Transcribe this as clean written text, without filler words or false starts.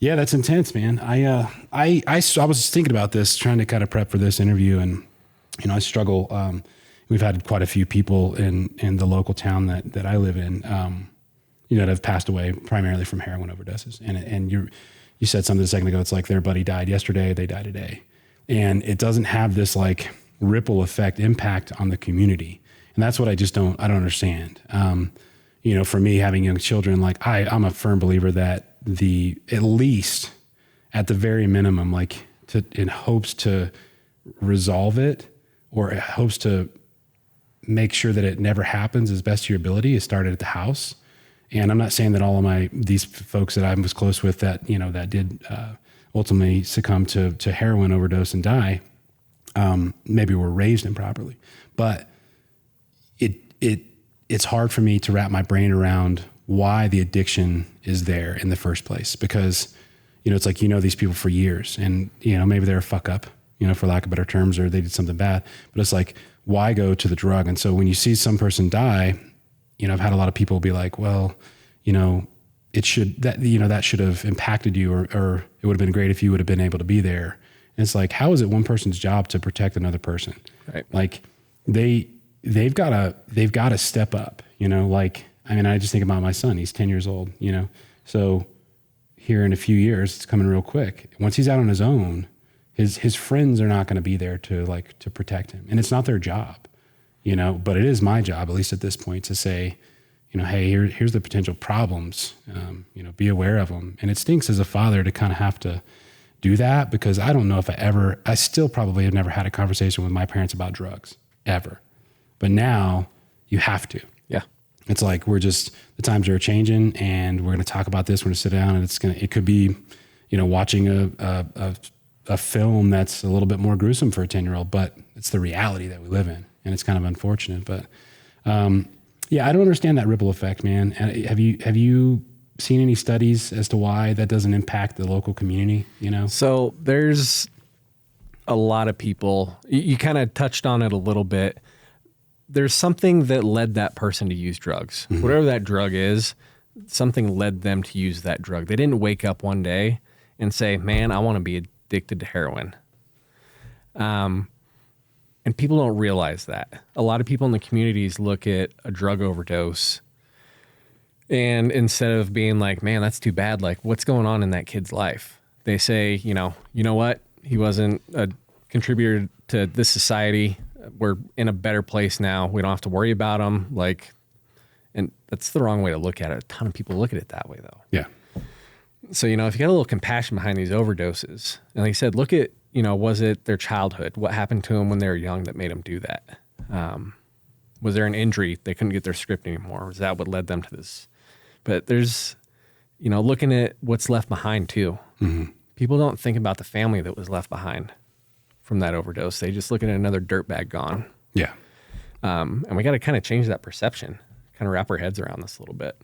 Yeah, that's intense, man. I was thinking about this, trying to kind of prep for this interview, and I struggle. We've had quite a few people in the local town that I live in, that have passed away primarily from heroin overdoses. And you said something a second ago. It's like their buddy died yesterday, they die today, and it doesn't have this like ripple effect impact on the community. And that's what I don't understand. For me, having young children, like I'm a firm believer that at least at the very minimum, like in hopes to resolve it or hopes to make sure that it never happens as best to your ability is started at the house. And I'm not saying that all of these folks that I was close with that did ultimately succumb to heroin overdose and die, maybe were raised improperly, but it's hard for me to wrap my brain around why the addiction is there in the first place. Because, it's like, these people for years and, maybe they're a fuck up, for lack of better terms, or they did something bad, but it's like, why go to the drug? And so when you see some person die, I've had a lot of people be like, well, that should have impacted you, or it would have been great if you would have been able to be there. And it's like, how is it one person's job to protect another person? Right. Like they've got to step up, I just think about my son, he's 10 years old, so here in a few years, it's coming real quick. Once he's out on his own, his friends are not going to be there to protect him. And it's not their job, but it is my job, at least at this point, to say, hey, here's the potential problems, be aware of them. And it stinks as a father to kind of have to do that, because I don't know if I still probably have never had a conversation with my parents about drugs ever. But now you have to. Yeah. It's like, the times are changing and we're going to talk about this. We're going to sit down and it could be, watching a film that's a little bit more gruesome for a 10-year-old, but it's the reality that we live in, and it's kind of unfortunate. But, I don't understand that ripple effect, man. Have you seen any studies as to why that doesn't impact the local community, So there's a lot of people, you kind of touched on it a little bit. There's something that led that person to use drugs. Mm-hmm. Whatever that drug is, something led them to use that drug. They didn't wake up one day and say, man, I want to be addicted to heroin. And people don't realize that. A lot of people in the communities look at a drug overdose, and instead of being like, man, that's too bad, like, what's going on in that kid's life? They say, you know what? He wasn't a contributor to this society. We're in a better place now. We don't have to worry about him. And that's the wrong way to look at it. A ton of people look at it that way, though. Yeah. So, if you got a little compassion behind these overdoses, and like you said, look at, was it their childhood? What happened to them when they were young that made them do that? Was there an injury? They couldn't get their script anymore. Was that what led them to this? But there's, looking at what's left behind too. Mm-hmm. People don't think about the family that was left behind from that overdose. They just look at another dirtbag gone. Yeah. And we got to kind of change that perception, kind of wrap our heads around this a little bit.